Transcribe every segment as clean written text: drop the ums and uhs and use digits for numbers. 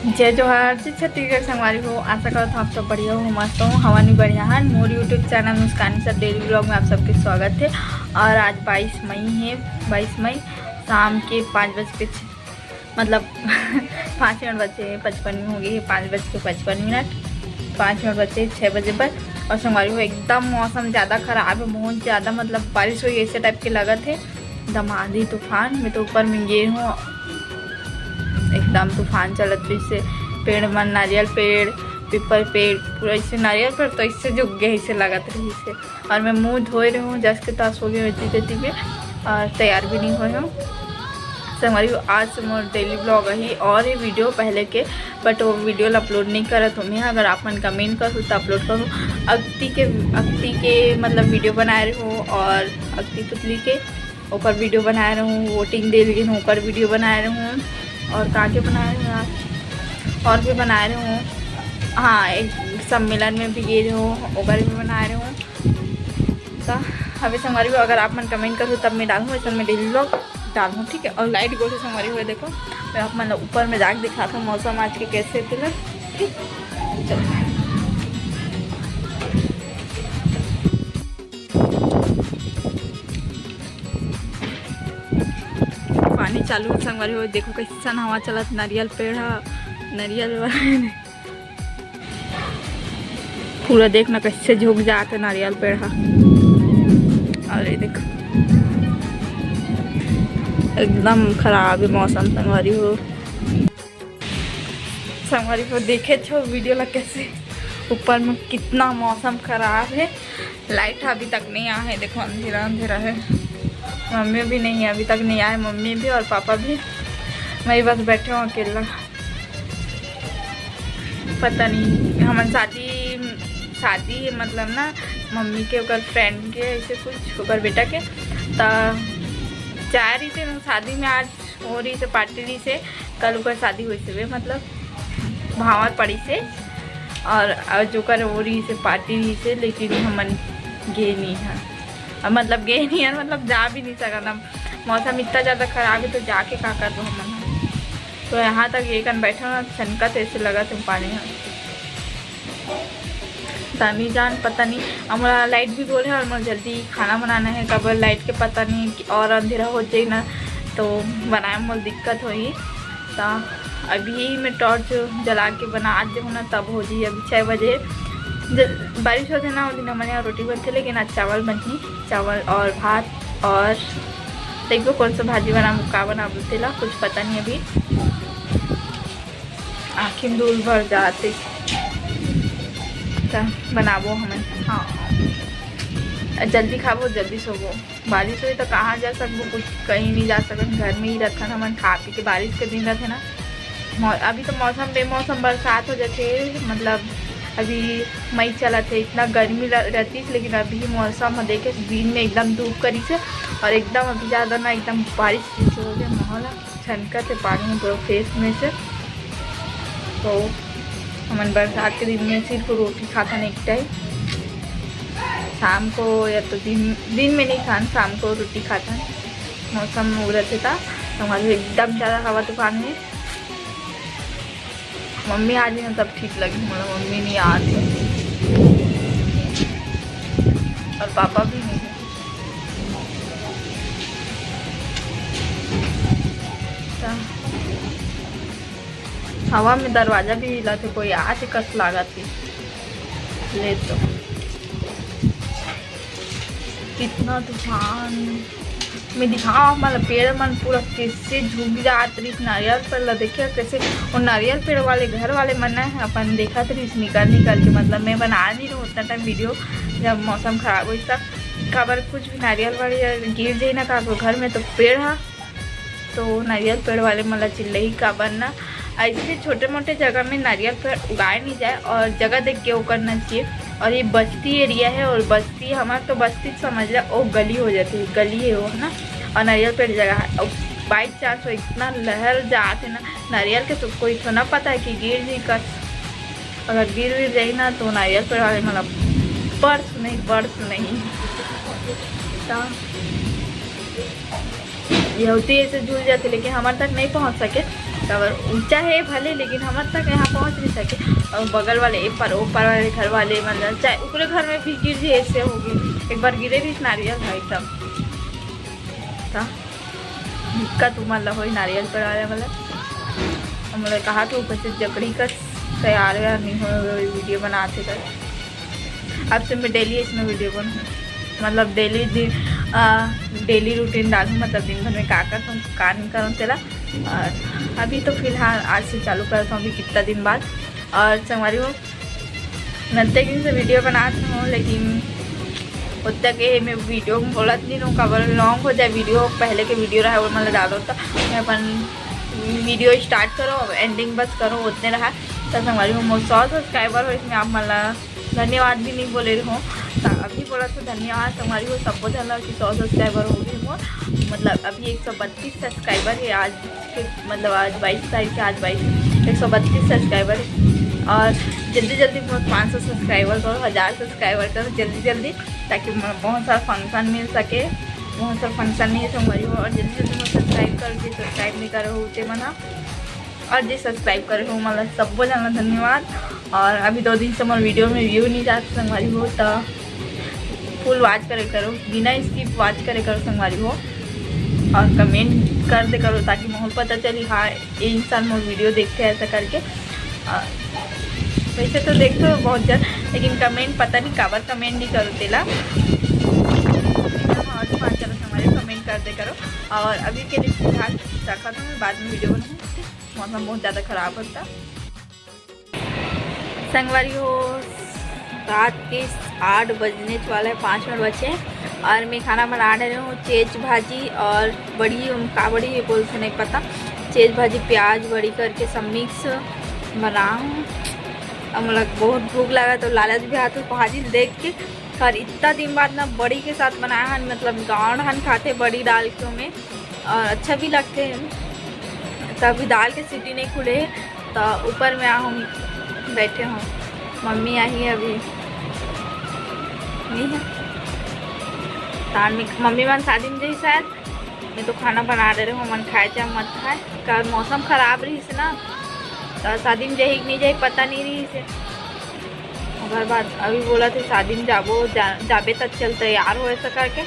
जय जोहार जी छत्तीसगढ़ संगवारी हो। आशा करता हूँ आप सब बढ़िया हो, मस्त हो, हवा नहीं बढ़िया है। मोर YouTube channel Muskani sir daily blog में आप सबके स्वागत है। और आज 22 मई है। 22 मई शाम के 5 मतलब 5 मिनट बचे 55 हो गई है। 5:55 5 मिनट बचे 6 बजे पर। और संगवारी हो एकदम मौसम ज़्यादा ख़राब है, बहुत ज़्यादा मतलब बारिश हुई ऐसे टाइप के लगत है। एकदम आंधी तूफान। मैं तो ऊपर में गई हूँ, एकदम तूफान चलत रही से। पेड़ मन नारियल पेड़ पीपल पेड़ पूरा इससे नारियल पेड़ तो इससे झुक गए ऐसे लगत रही से। और मैं मुंह धोए रही हूँ, जस्ट के तास हो गए होती में और तैयार भी नहीं हुए हूँ। हमारी आज मोर डेली ब्लॉग ही और ही वीडियो पहले के, बट वो वीडियो अपलोड नहीं करत हूँ मैं। अगर आप मन कमेंट करो तो अपलोड करूँ। अक्ति के मतलब वीडियो बनाए रही हूँ और अक्ति पुतली के ऊपर वीडियो बनाए रही हूँ। वोटिंग दे रही हूँ ऊपर वीडियो बनाए रही हूँ। और काके बनाए रहे हूँ और भी बनाए रहे हूँ। हाँ, एक सम्मेलन में भी गए रहे हूँ, ओकर भी बनाए रहे हूँ। तो अभी संगवारी हो अगर आप मन कमेंट करो तब मैं डालूँ, ऐसा मैं डेली ब्लॉग डालूँ, ठीक है। और लाइट गोल से संगवारी हुए देखो, मैं आप मतलब ऊपर में जाके दिखाता हूँ मौसम आज के कैसे थे ना, ठीक। चलो पानी चालू है संगवारी हो, देखो कैसन हवा चलत। नारियल पेड़ है, नारियल पूरा देखना कैसे झुक जाते नारियल पेड़ है। और ये देखो एकदम खराब है मौसम संगवारी हो देखे छो वीडियो ला कैसे ऊपर में कितना मौसम खराब है। लाइट अभी तक नहीं आया है, देखो अंधेरा अंधेरा है। मम्मी भी नहीं है, अभी तक नहीं आए मम्मी भी और पापा भी। मैं बस बैठे हूँ अकेला। पता नहीं हमारी शादी मतलब ना मम्मी के ओकर फ्रेंड के ऐसे कुछ ओकर बेटा के तो जा रही थे शादी में। आज हो रही से पार्टी रही से, कल ओकर शादी हुई से मतलब भावर पड़ी से। और जो कर हो रही से पार्टी रही से, लेकिन हमन गे नहीं है, मतलब गए नहीं है, मतलब जा भी नहीं सकता। मौसम इतना ज़्यादा ख़राब है तो जाके क्या कर दो हम। तो यहाँ तक एक बैठा छनकत ऐसे लगा तुम पानी में तानी जान। पता नहीं हमारा लाइट भी बोले और मुझे जल्दी खाना बनाना है, कब लाइट के पता नहीं और अंधेरा हो जाए ना तो बनाए में दिक्कत होगी। तो अभी मैं टॉर्च जला के बना दूँ ना तब हो जाइए। अभी 6 बजे बारिश होते ना वो दिन हमारे यहाँ रोटी बनती, लेकिन आज चावल बनी, चावल और भात। और देखो कौन सा भाजी बना का बना बोतेला कुछ पता नहीं अभी। आँखें में धूल भर जाते बनाबो हमें। हाँ जल्दी खाबो जल्दी सोबो। बारिश हुई तो कहाँ जा सकबो, कुछ कहीं नहीं जा सकते, घर में ही रहता ना मन खा पी के। बारिश के दिन रहते ना। अभी तो मौसम बेमौसम बरसात हो जाते, मतलब अभी मई चला थे, इतना गर्मी रहती है, लेकिन अभी मौसम देखे दिन में एकदम धूप करी से और एकदम अभी ज़्यादा ना एकदम बारिश हो गया। माहौल छनकत है पानी में पूरा फेस में से। तो हमन बरसात के दिन में सिर्फ रोटी खाता नहीं टाइम, शाम को या तो दिन में नहीं खान, शाम को रोटी खाता। मौसम उगरत था तो हमारे एकदम ज़्यादा हवा तूफान है। मम्मी आ जाए तब ठीक लगी, हमारा मम्मी नहीं आ रही और पापा भी नहीं है। हवा में दरवाज़ा भी हिला थे, कोई आज कस लगा थी ले तो कितना तूफान में दिखाओ। मतलब पेड़ मन पूरा कैसे झुक जात रही। नारियल पेड़ देखिए कैसे, और नारियल पेड़ वाले घर वाले मन है अपन देखा रही निकल के। मतलब मैं बना नहीं रही उतना टाइम वीडियो, जब मौसम खराब हो तब खबर कुछ भी नारियल वाले गिर जाए ना का घर में तो पेड़ है तो नारियल पेड़ वाले मतलब चिल्लई का बनना। ऐसे छोटे मोटे जगह में नारियल पेड़ उगाए नहीं जाए और जगह देख के वो करना चाहिए। और ये बस्ती एरिया है और बस्ती हमारे तो बस्ती समझ रहा वो गली हो जाती है, गली है वो है ना। और नारियल पेड़ जगह है और बाई चांस इतना लहर जाते ना नारियल के तो कोई तो ना पता है कि गिर जी का। अगर गिर जाए ना तो नारियल पेड़ वाले मतलब पर्स नहीं तो ये होती ऐसे झूल जाती, लेकिन हमारे तक नहीं पहुंच सके। टावर ऊंचा है भले, लेकिन हमारे तक यहाँ पहुँच नहीं सके। और बगल वाले ऊपर वाले घर वाले मतलब चाहे ऊपरे घर में भी गिर जाए ऐसे होगी। एक बार गिरे भी नारियल भाई तब दिक्कत मतलब हो नारियल पर वाले मतलब हमने कहा कि ऊपर से जकड़ी का तैयार नहीं हो वीडियो बनाते कर। अब से मैं डेली इसमें वीडियो बनाऊँ मतलब डेली रूटीन डालूँ मतलब दिन भर में काम करूँ तेरा। और अभी तो फिलहाल आज से चालू करता हूँ अभी कितना दिन बाद। और संगवारी हो नत्ते दिन से वीडियो बनाती हूँ, लेकिन उतना के मैं वीडियो में बोलत नहीं हूँ कवर लॉन्ग हो जाए वीडियो। पहले के वीडियो रहा वो मतलब डालो तो मैं अपन वीडियो स्टार्ट करो एंडिंग बस करो उतने रहा। तो संगवारी हो 100 सब्सक्राइबर हो इसमें आप मतलब धन्यवाद भी नहीं बोले रहो। तो अभी बोला तो धन्यवाद संगवारी हो सबको धन्यवाद कि 100 सब्सक्राइबर हो गए हो। मतलब अभी 132 सब्सक्राइबर है आज के मतलब आज 22 तारीख है, आज 132 सब्सक्राइबर है। और जल्दी जल्दी बहुत 500 सब्सक्राइबर करो, 1000 सब्सक्राइबर करो जल्दी जल्दी, ताकि बहुत सारा फंक्शन मिल सके। बहुत सारा फंक्शन नहीं है संगवारी हो। और जल्दी जल्दी मैं सब्सक्राइब करो जो सब्सक्राइब नहीं करे होते मना, और जो सब्सक्राइब करे हो मतलब सबको जाना धन्यवाद। और अभी 2 दिन से मेरे वीडियो में व्यू नहीं जाते संगवारी हो, तो फुल वॉच करे करो बिना स्किप वॉच करे करो संगवारी हो। और कमेंट कर दे करो ताकि मुझे पता चली हाँ ये इंसान मोर वीडियो देखते हैं ऐसा करके। वैसे तो देखते हो बहुत जन, लेकिन कमेंट पता नहीं काबर कमेंट नहीं करो तेला। हाँ चलो हमारे कमेंट कर दे करो। और अभी के लिए फिलहाल रखा था मैं, बाद में वीडियो बनाऊँ। मौसम बहुत ज़्यादा ख़राब होता संगवारी हो। रात के 8 बजने वाला है, 5 मिनट बचे हैं। और मैं खाना बना रही हूँ चेज भाजी और बड़ी का बड़ी ये बोल से नहीं पता, चेज भाजी प्याज बड़ी करके सब मिक्स बनाऊँ। अब मतलब बहुत भूख लगा तो लालच भी हाथ भाजी देख के। और इतना दिन बाद ना बड़ी के साथ बनाया है, मतलब गाँव ढान खाते बड़ी डाल के में और अच्छा भी लगते हैं। तो अभी दाल के सीटी नहीं खुले तो ऊपर में हम बैठे हों, मम्मी आई है अभी नहीं है तान में। मम्मी मन शादी में जाई शायद, मैं तो खाना बना रहे हूँ मन खाए चाहे मत खाए। का मौसम ख़राब रही से ना तो शादी में जाए नहीं जाए पता नहीं रही से। घर बात अभी बोला थे शादी में जाबे तक चल तैयार हो ऐसा करके,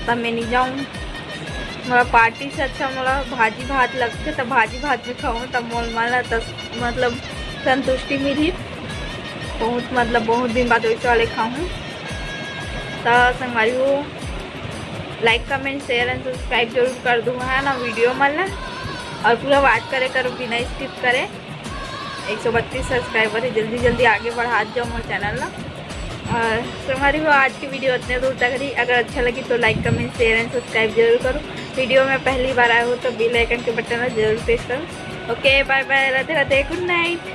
तब मैं नहीं जाऊँ। मेरा पार्टी से अच्छा मेरा भाजी भात लगते तब भाजी भात में खाऊँ तब मोल माला मतलब संतुष्टि मिली बहुत, मतलब बहुत दिन बाद वैसे वाले खाऊँ। तो संगवारी हो like comment share and subscribe जरूर कर दूँगा है ना वीडियो मतलब। और पूरा वॉच करे करो बिना स्किप करे। 132 सब्सक्राइबर है, जल्दी जल्दी आगे बढ़ा जाओ मेरे चैनल ना। और संगवारी हो आज की वीडियो इतने दूर तक रही। अगर अच्छा लगी तो like comment share and subscribe जरूर करो। वीडियो में पहली बार आए हो तो बेल आइकन के बटन जरूर प्रेस करो। Okay bye bye, Radhe Radhe, good night.